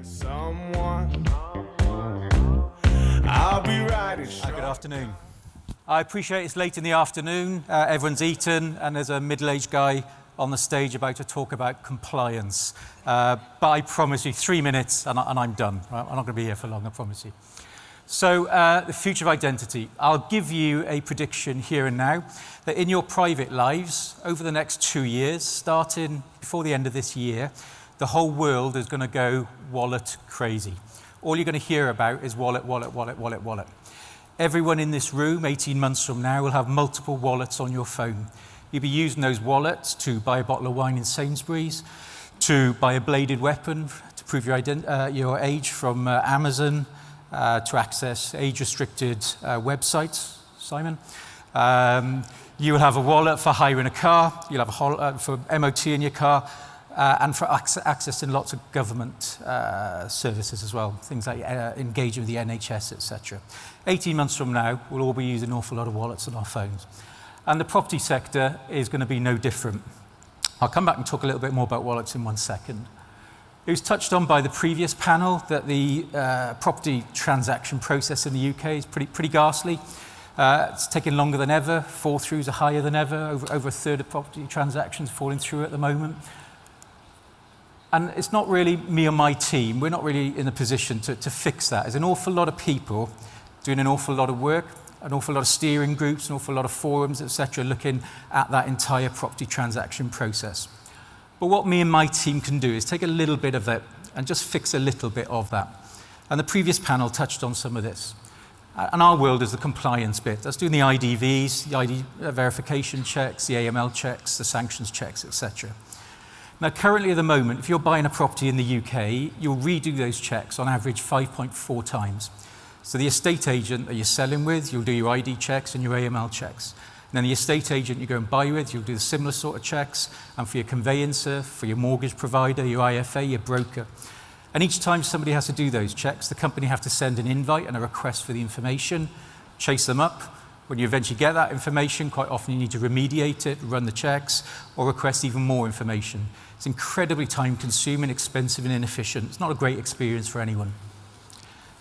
Someone, I'll be riding. Good afternoon. I appreciate it's late in the afternoon, everyone's eaten, and there's a middle-aged guy on the stage about to talk about compliance. But I promise you 3 minutes and I'm done. Right? I'm not going to be here for long, I promise you. So, the future of identity. I'll give you a prediction here and now that in your private lives, over the next 2 years, starting before the end of this year, the whole world is going to go wallet crazy. All you're going to hear about is wallet, wallet, wallet, wallet, wallet. Everyone in this room, 18 months from now, will have multiple wallets on your phone. You'll be using those wallets to buy a bottle of wine in Sainsbury's, to buy a bladed weapon to prove your age from Amazon, to access age-restricted websites, Simon. You will have a wallet for hiring a car, you'll have a wallet for MOT in your car, and for accessing lots of government services as well, things like engaging with the NHS, etc. 18 months from now, we'll all be using an awful lot of wallets on our phones. And the property sector is going to be no different. I'll come back and talk a little bit more about wallets in 1 second. It was touched on by the previous panel that the property transaction process in the UK is pretty ghastly. It's taking longer than ever. Fall-throughs are higher than ever. Over a third of property transactions falling through at the moment. And it's not really me or my team. We're not really in a position to fix that. There's an awful lot of people doing an awful lot of work, an awful lot of steering groups, an awful lot of forums, etc., looking at that entire property transaction process. But what me and my team can do is take a little bit of it and just fix a little bit of that. And the previous panel touched on some of this. And our world is the compliance bit. That's doing the IDVs, the ID verification checks, the AML checks, the sanctions checks, etc. Now, currently at the moment, if you're buying a property in the UK, you'll redo those checks on average 5.4 times. So the estate agent that you're selling with, you'll do your ID checks and your AML checks. And then the estate agent you go and buy with, you'll do the similar sort of checks. And for your conveyancer, for your mortgage provider, your IFA, your broker. And each time somebody has to do those checks, the company have to send an invite and a request for the information, chase them up. When you eventually get that information, quite often you need to remediate it, run the checks, or request even more information. It's incredibly time-consuming, expensive, and inefficient. It's not a great experience for anyone.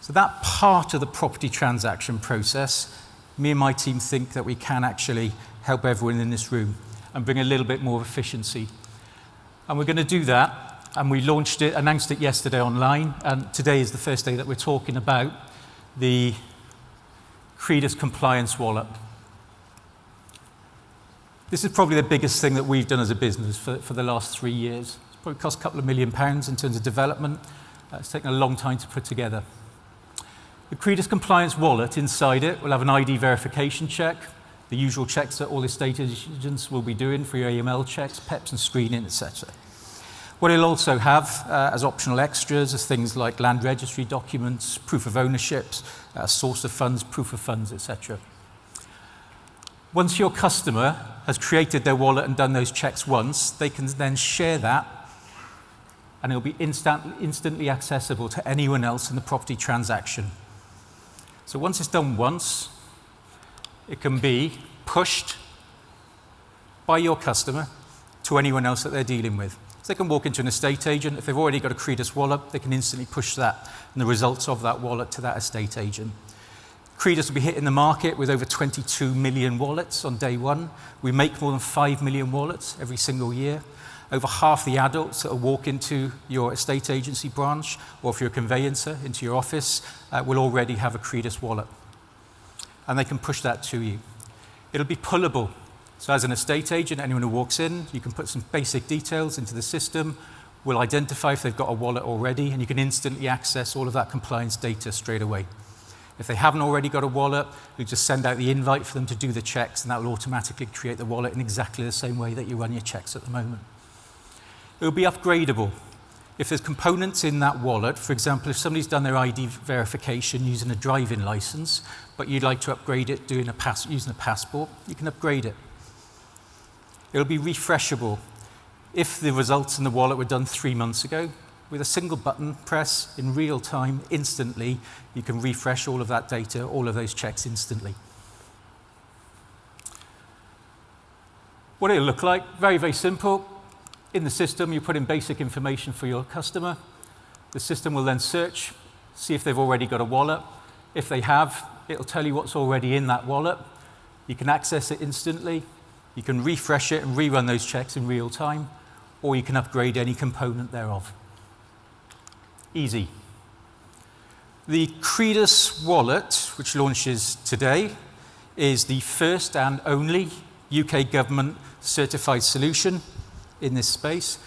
So that part of the property transaction process, me and my team think that we can actually help everyone in this room and bring a little bit more efficiency. And we're going to do that, and we launched it, announced it yesterday online, and today is the first day that we're talking about the Credas compliance wallet. This is probably the biggest thing that we've done as a business for the last 3 years. It's probably cost a couple of £1 million in terms of development. It's taken a long time to put together. The Credas compliance wallet, inside it, will have an ID verification check, the usual checks that all estate agents will be doing for your AML checks, PEPs and screening, etc. What it'll also have as optional extras is things like land registry documents, proof of ownerships, source of funds, proof of funds, etc. Once your customer has created their wallet and done those checks once, they can then share that, and it'll be instantly accessible to anyone else in the property transaction. So once it's done once, it can be pushed by your customer to anyone else that they're dealing with. So they can walk into an estate agent. If they've already got a Credas wallet, they can instantly push that and the results of that wallet to that estate agent. Credas will be hitting the market with over 22 million wallets on day one. We make more than 5 million wallets every single year. Over half the adults that will walk into your estate agency branch, or if you're a conveyancer, into your office, will already have a Credas wallet. And they can push that to you. It'll be pullable. So as an estate agent, anyone who walks in, you can put some basic details into the system. We'll identify if they've got a wallet already, and you can instantly access all of that compliance data straight away. If they haven't already got a wallet, we just send out the invite for them to do the checks, and that will automatically create the wallet in exactly the same way that you run your checks at the moment. It will be upgradable. If there's components in that wallet, for example, if somebody's done their ID verification using a driving license, but you'd like to upgrade it using a passport, you can upgrade it. It'll be refreshable. If the results in the wallet were done 3 months ago, with a single button press in real time, instantly, you can refresh all of that data, all of those checks instantly. What it'll look like, very, very simple. In the system, you put in basic information for your customer. The system will then search, see if they've already got a wallet. If they have, it'll tell you what's already in that wallet. You can access it instantly. You can refresh it and rerun those checks in real time, or you can upgrade any component thereof. Easy. The Credas wallet, which launches today, is the first and only UK government certified solution in this space.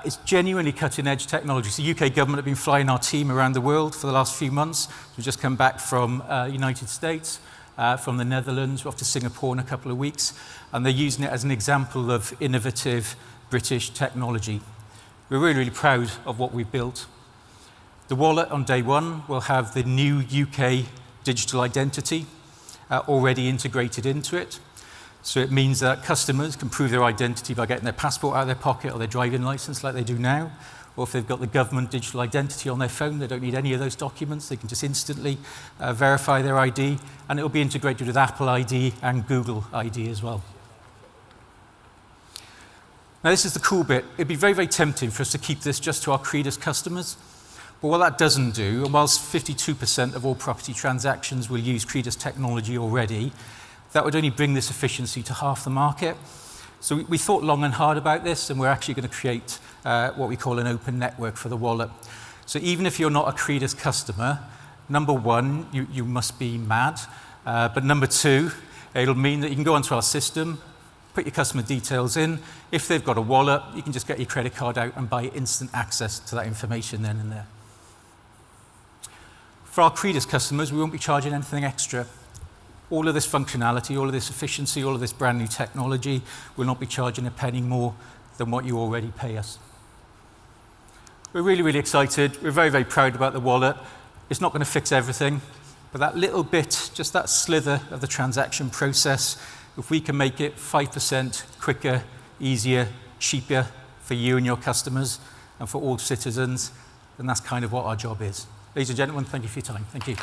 It's genuinely cutting-edge technology. So the UK government have been flying our team around the world for the last few months. We've just come back from United States, from the Netherlands. We're off to Singapore in a couple of weeks. And they're using it as an example of innovative British technology. We're really, really proud of what we've built. The wallet on day one will have the new UK digital identity already integrated into it. So it means that customers can prove their identity by getting their passport out of their pocket or their driving license like they do now. Or if they've got the government digital identity on their phone, they don't need any of those documents. They can just instantly verify their ID, and it will be integrated with Apple ID and Google ID as well. Now, this is the cool bit. It'd be very, very tempting for us to keep this just to our Credas customers. But what that doesn't do, and whilst 52% of all property transactions will use Credas technology already, that would only bring this efficiency to half the market. So we thought long and hard about this, and we're actually going to create what we call an open network for the wallet. So even if you're not a Credas customer, number one, you must be mad. But number two, it'll mean that you can go onto our system, put your customer details in. If they've got a wallet, you can just get your credit card out and buy instant access to that information then and there. For our Credas customers, we won't be charging anything extra. All of this functionality, all of this efficiency, all of this brand new technology will not be charging a penny more than what you already pay us. We're really, really excited. We're very, very proud about the wallet. It's not going to fix everything, but that little bit, just that slither of the transaction process, if we can make it 5% quicker, easier, cheaper for you and your customers and for all citizens, then that's kind of what our job is. Ladies and gentlemen, thank you for your time. Thank you.